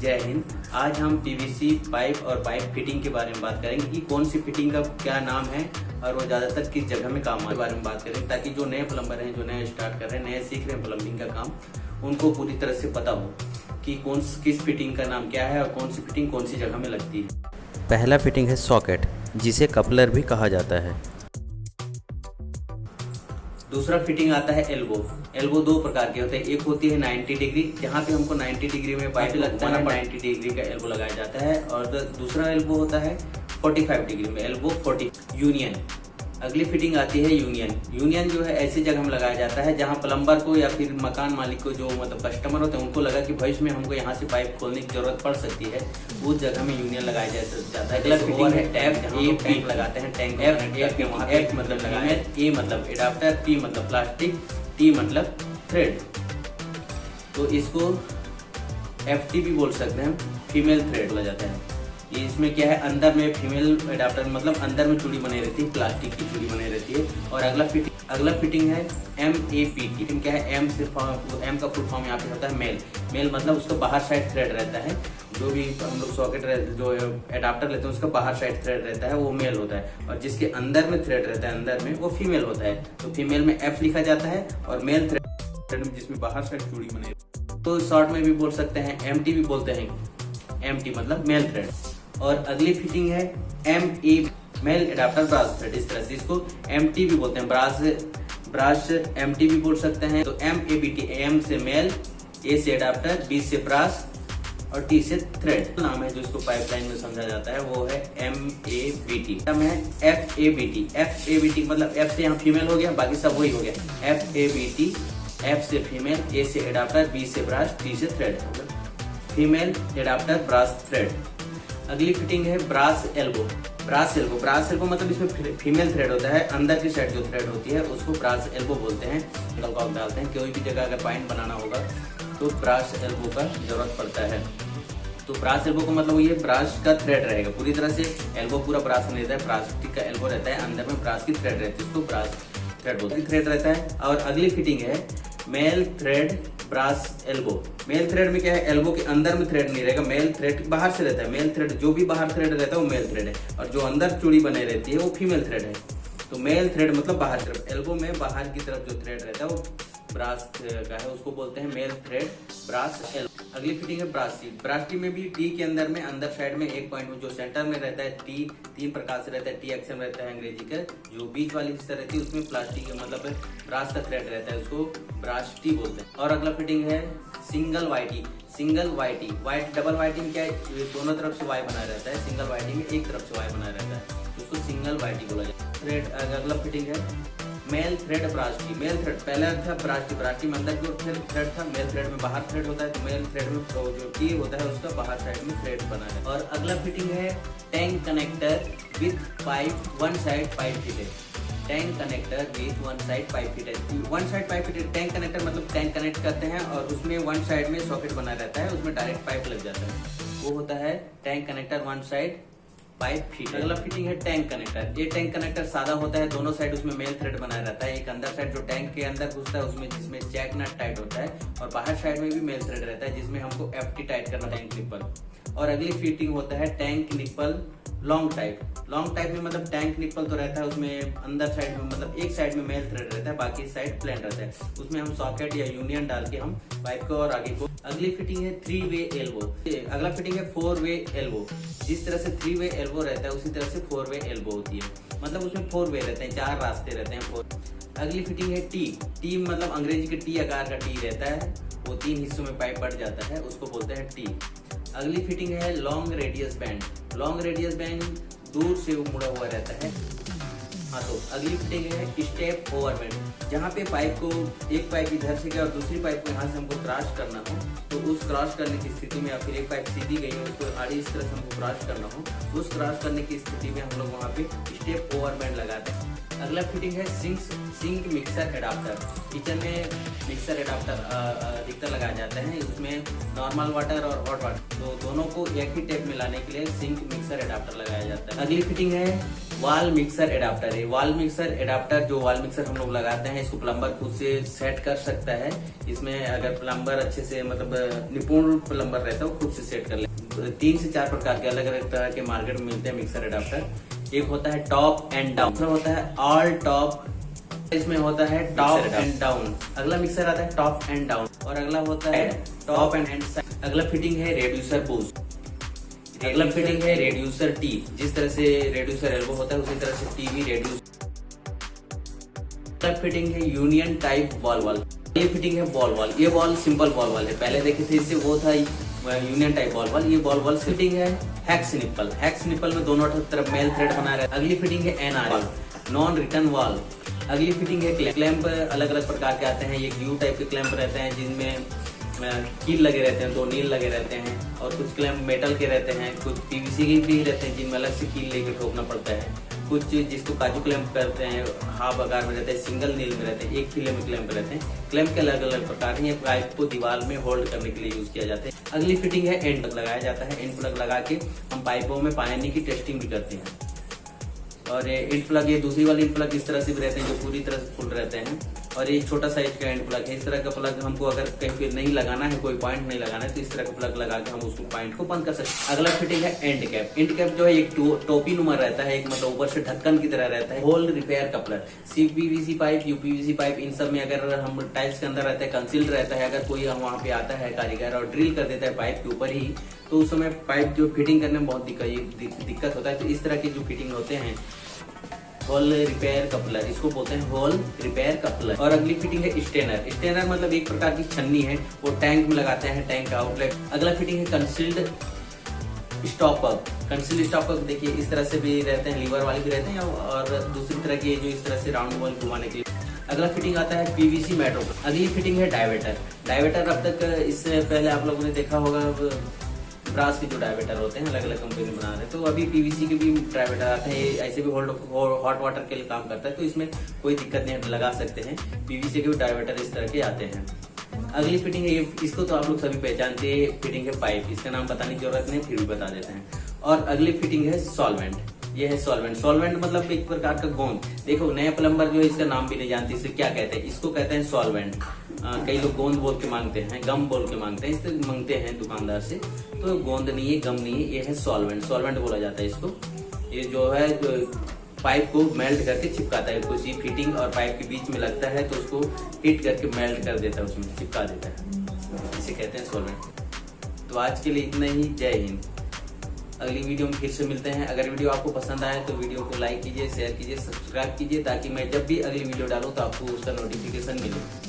जय हिंद। आज हम पीवीसी पाइप और पाइप फिटिंग के बारे में बात करेंगे कि कौन सी फिटिंग का क्या नाम है और वो ज्यादातर किस जगह में काम आने के बारे में बात करेंगे, ताकि जो नए प्लम्बर हैं, जो नए स्टार्ट कर रहे हैं, नए सीख रहे हैं प्लम्बिंग का काम, उनको पूरी तरह से पता हो कि किस फिटिंग का नाम क्या है और कौन सी फिटिंग कौन सी जगह में लगती है। पहला फिटिंग है सॉकेट, जिसे कपलर भी कहा जाता है। दूसरा फिटिंग आता है एल्बो। एल्बो दो प्रकार के होते हैं, एक होती है 90 डिग्री, जहाँ पे हमको 90 डिग्री में पाइप लगता है, 90 डिग्री का एल्बो लगाया जाता है। और दूसरा एल्बो होता है 45 डिग्री में, एल्बो 40। यूनियन, अगली फिटिंग आती है यूनियन। यूनियन जो है ऐसी जगह में लगाया जाता है जहां प्लम्बर को या फिर मकान मालिक को, जो मतलब कस्टमर होते हैं, उनको लगा कि भविष्य में हमको यहाँ से पाइप खोलने की जरूरत पड़ सकती है, उस जगह में यूनियन लगाया जाता है। अगला फिटिंग है टैप, टैंक लगाते हैं। टैंक एफ मतलब लगाए, ए मतलब एडाप्टर, पी मतलब प्लास्टिक, टी मतलब थ्रेड। तो इसको FT भी बोल सकते हैं, फीमेल थ्रेड बोला जाता है। ये इसमें क्या है, अंदर में फीमेल एडाप्टर मतलब अंदर में चूड़ी बनी रहती है, प्लास्टिक की चूड़ी बनी रहती है। और अगला फिटिंग है MAPT। क्या है, M का फुल फॉर्म यहाँ पे होता है मेल। मेल मतलब उसका बाहर साइड थ्रेड रहता है, जो भी हम लोग सॉकेट जो एडाप्टर लेते हैं उसका बाहर साइड थ्रेड रहता है, वो मेल होता है। और जिसके अंदर में थ्रेड रहता है, अंदर में, वो फीमेल होता है। तो फीमेल में F लिखा जाता है और मेल थ्रेड में जिसमें बाहर साइड चूड़ी बनी, तो शॉर्ट में भी बोल सकते हैं, MT भी बोलते हैं। MT मतलब मेल थ्रेड। और अगली फिटिंग है MA, male adapter brass thread. इस तरह से इसको MT भी बोलते हैं, ब्रास MT भी बोल सकते हैं। तो MABT, M से मेल, A से एडाप्टर, B से ब्रास और T से थ्रेड नाम है जो इसको पाइपलाइन में समझा जाता है, वो है MABT। नाम है FABT। FABT मतलब F से यहाँ फीमेल हो गया, बाकी सब वही हो गया। FABT, F से फीमेल, A से एडाप्टर, B से ब्रास, T से thread, female adapter brass thread. अगली फिटिंग है ब्रास एल्बो। ब्रास एल्बो मतलब इसमें फीमेल थ्रेड होता है, अंदर की साइड जो थ्रेड होती है उसको ब्रास एल्बो बोलते हैं। कॉक डालते हैं, कोई भी जगह अगर पाइप बनाना होगा तो ब्रास एल्बो का जरूरत पड़ता है। तो ब्रास एल्बो का मतलब ये ब्रास का थ्रेड रहेगा, पूरी तरह से एल्बो पूरा ब्रास में रहता है, प्लास्टिक का एल्बो रहता है, अंदर में ब्रास की थ्रेड रहती है, उसको ब्रास थ्रेड बोलते हैं, थ्रेड रहता है। और अगली फिटिंग है male thread brass elbow. Male thread में क्या है, एल्बो के अंदर में थ्रेड नहीं रहेगा, मेल थ्रेड बाहर से रहता है। मेल थ्रेड जो भी बाहर थ्रेड रहता है वो मेल थ्रेड है, और जो अंदर चूड़ी बने रहती है वो फीमेल थ्रेड है। तो मेल थ्रेड मतलब बाहर तरफ, एल्बो में बाहर की तरफ जो थ्रेड रहता है वो ब्रास का है, उसको बोलते हैं मेल थ्रेड ब्रास एल्बो। अगली फिटिंग है ब्रास टी में भी टी के अंदर में, अंदर साइड में एक पॉइंट में जो सेंटर में रहता है, टी तीन प्रकार से रहता है। टी एक्सएम रहता है अंग्रेजी का, जो बीच वाली हिस्सा रहती है उसमें प्लास्टिक मतलब ब्रास का थ्रेड रहता है, उसको ब्रास टी बोलते हैं। और अगला फिटिंग है single YT. Y double YT में क्या है, दोनों तरफ से वाई बना रहता है, सिंगल वाईटी में एक तरफ से वाई बना रहता है, उसको सिंगल वाईटी बोला जाता है। थ्रेड अगला फिटिंग है male thread brass tee. Male thread पहला था ब्रास टी में अंदर जो थ्रेड था, मेल थ्रेड में बाहर थ्रेड होता है, तो मेल थ्रेड में जो टी होता है उसका बाहर साइड में थ्रेड बना है। और अगला फिटिंग है tank connector with pipe one side pipe fitted. Tank connector with one side pipe fitted. One side pipe fitted tank connector मतलब टैंक कनेक्ट करते हैं और उसमें वन साइड में सॉकेट बना रहता है, उसमें डायरेक्ट पाइप लग जाता है, वो होता है tank connector one side pipe fit. अगला फिटिंग है टैंक कनेक्टर। ये टैंक कनेक्टर सादा होता है, दोनों साइड उसमें मेल थ्रेड बनाया रहता है। एक अंदर साइड जो टैंक के अंदर घुसता है उसमें, जिसमें जैक नट टाइट होता है, और बाहर साइड में भी मेल थ्रेड रहता है जिसमें हमको FT टाइट करना, टैंक निप्पल। और अगली फिटिंग होता है टैंक निप्पल लॉन्ग टाइप में मतलब टैंक निप्पल तो रहता है, उसमें अंदर साइड में मतलब एक साइड में मेल थ्रेड रहता है, बाकी साइड प्लेन रहता है, उसमें हम सॉकेट या यूनियन डाल के हम पाइप को और आगे को। अगली फिटिंग है 3 वे एल्बो। अगला फिटिंग है 4 वे एल्बो। जिस तरह से 3 वे एल्बो रहता है उसी तरह से 4 वे एल्बो होती है, मतलब उसमें 4 वे रहते हैं, 4 रास्ते रहते हैं। अगली फिटिंग है टी मतलब अंग्रेजी के टी आकार का टी रहता है, वो 3 हिस्सों में पाइप बढ़ जाता है, उसको बोलते हैं टी। अगली फिटिंग है लॉन्ग रेडियस बैंड दूर से मुड़ा हुआ रहता है। हाँ, तो अगली फिटिंग है स्टेप ओवर बैंड, जहाँ पे पाइप को एक पाइप इधर से गया और दूसरी पाइप को यहाँ से हमको क्रॉस करना हो, तो उस क्रॉस करने की स्थिति में, या फिर एक पाइप सीधी गई है उसको आड़ी इस तरह से हमको क्रॉस करना हो, उस क्रॉस करने की स्थिति में हम लोग वहाँ पे स्टेप ओवर बैंड लगाते हैं। अगला फिटिंग है सिंक मिक्सर एडाप्टर। किचन में मिक्सर एडाप्टर अधिकतर लगाया जाता है, उसमें नॉर्मल वाटर और हॉट वाटर तो दोनों को एक ही टेप में लाने के लिए सिंक मिक्सर एडाप्टर लगाया जाता है। अगली फिटिंग है वॉल मिक्सर एडाप्टर है। वॉल मिक्सर एडाप्टर जो वॉल मिक्सर हम लोग लगाते हैं, इसको प्लम्बर खुद से सेट कर सकता है। इसमें अगर प्लम्बर अच्छे से मतलब निपुण प्लम्बर रहता है वो खुद से सेट कर ले। 3 से 4 प्रकार के अलग अलग तरह के मार्केट में मिलते हैं मिक्सर एडाप्टर। एक होता है टॉप एंड डाउन, दूसरा होता है ऑल टॉप, इसमें होता है टॉप एंड डाउन। अगला मिक्सर आता है टॉप एंड डाउन और अगला होता है टॉप एंड साइड। अगला फिटिंग है रेड्यूसर बूस्ट, अगला फिटिंग है रेड्यूसर टी। जिस तरह से रेड्यूसर एल्बो होता है उसी तरह से टी भी रेड्यूस। अगला फिटिंग है यूनियन टाइप बॉल वॉल। ये फिटिंग है बॉल वॉल। ये बॉल सिंपल बॉल वॉल है, पहले देखे थे इससे वो था यूनियन टाइप बॉल वॉल। ये बॉल वॉल फिटिंग है हैक्स निप्पल। हैक्स निप्पल में दोनों तरफ मेल थ्रेड बना रहा है। अगली फिटिंग है एनआरएल नॉन रिटर्न वॉल। अगली फिटिंग है क्लैंप। अलग अलग प्रकार के आते हैं। एक यू टाइप के क्लैंप रहते हैं जिनमें कील लगे रहते हैं, 2 नील लगे रहते हैं, और कुछ क्लैंप मेटल के रहते हैं, कुछ पीवीसी के भी रहते हैं जिनमें अलग से कील लेके ठोकना पड़ता है। कुछ जिसको काजू क्लैंप करते हैं हाफ आकार में रहते हैं, सिंगल नील में रहते हैं, एक खिले में क्लैंप रहते हैं। क्लैंप के अलग अलग प्रकार हैं। पाइप को दीवार में होल्ड करने के लिए यूज किया जाता है। अगली फिटिंग है एंड प्लग लगाया जाता है। एंड प्लग लगा के हम पाइपों में पानी की टेस्टिंग भी करते हैं। और एंड प्लग, ये दूसरी वाली एंड प्लग इस तरह से भी रहते हैं जो पूरी तरह से फुल रहते हैं। और ये छोटा साइज का एंड प्लग है। इस तरह का प्लग हमको अगर कहीं पे नहीं लगाना है, कोई पॉइंट नहीं लगाना है, तो इस तरह का प्लग लगा के हम उसको पॉइंट को बंद कर सकते हैं। अगला फिटिंग है एंड कैप। एंड कैप जो है एक टोपी नुमा रहता है, एक मतलब ऊपर से ढक्कन की तरह रहता है। Hole repair coupler, CPVC pipe, UPVC pipe, इन सब में अगर हम टाइल्स के अंदर रहता है, कंसील्ड रहता है, अगर कोई वहाँ पे आता है कारीगर और ड्रिल कर देता है पाइप के ऊपर ही, तो उस समय पाइप जो फिटिंग करने में बहुत दिक्कत होता है। तो इस तरह की जो फिटिंग होते हैं होल रिपेयर कपलर, इसको बोलते हैं होल रिपेयर कपलर। और अगली फिटिंग है स्टेनर। स्टेनर मतलब एक प्रकार की छन्नी है, वो टैंक में लगाते हैं, टैंक का आउटलेट। अगला फिटिंग है कंसील्ड स्टॉपर। कंसील्ड स्टॉपर देखिए इस तरह से भी रहते हैं, लीवर वाले भी रहते हैं, और दूसरी तरह के जो इस तरह से राउंड बॉल घुमाने के लिए। अगला फिटिंग आता है पीवीसी मेट्रो। अगली फिटिंग है डायवेटर। डायवेटर अब तक इससे पहले आप लोगों ने देखा होगा ब्रास के जो डायवेटर होते हैं अलग अलग कंपनी बना रहे हैं, तो अभी पीवीसी के भी डायवेटर आते हैं। ऐसे भी हॉट वाटर के लिए काम करता है, तो इसमें कोई दिक्कत नहीं, लगा सकते हैं। पीवीसी के भी डायवेटर इस तरह के आते हैं। अगली फिटिंग है, इसको तो आप लोग सभी पहचानते हैं, फिटिंग है पाइप। इसका नाम बताने की जरूरत नहीं, फिर भी बता देते हैं। और अगली फिटिंग है सॉल्वेंट। ये है सॉल्वेंट। सॉल्वेंट मतलब एक प्रकार का गोंद। देखो नए प्लम्बर जो है इसका नाम भी नहीं जानते, इसे क्या कहते हैं। इसको कहते हैं सॉल्वेंट। कई लोग गोंद बोल के मांगते हैं, गम बोल के मांगते हैं, इससे मांगते हैं दुकानदार से। तो गोंद नहीं है, गम नहीं है, ये है सॉल्वेंट। सॉल्वेंट बोला जाता है इसको। ये जो है पाइप को मेल्ट करके चिपकाता है। किसी फिटिंग और पाइप के बीच में लगता है तो उसको हीट करके मेल्ट कर देता है, उसमें चिपका देता है, इसे कहते हैं सॉल्वेंट। तो आज के लिए इतना ही। जय हिंद। अगली वीडियो में फिर से मिलते हैं। अगर वीडियो आपको पसंद आए तो वीडियो को लाइक कीजिए, शेयर कीजिए, सब्सक्राइब कीजिए, ताकि मैं जब भी अगली वीडियो डालूं तो आपको उसका नोटिफिकेशन मिले।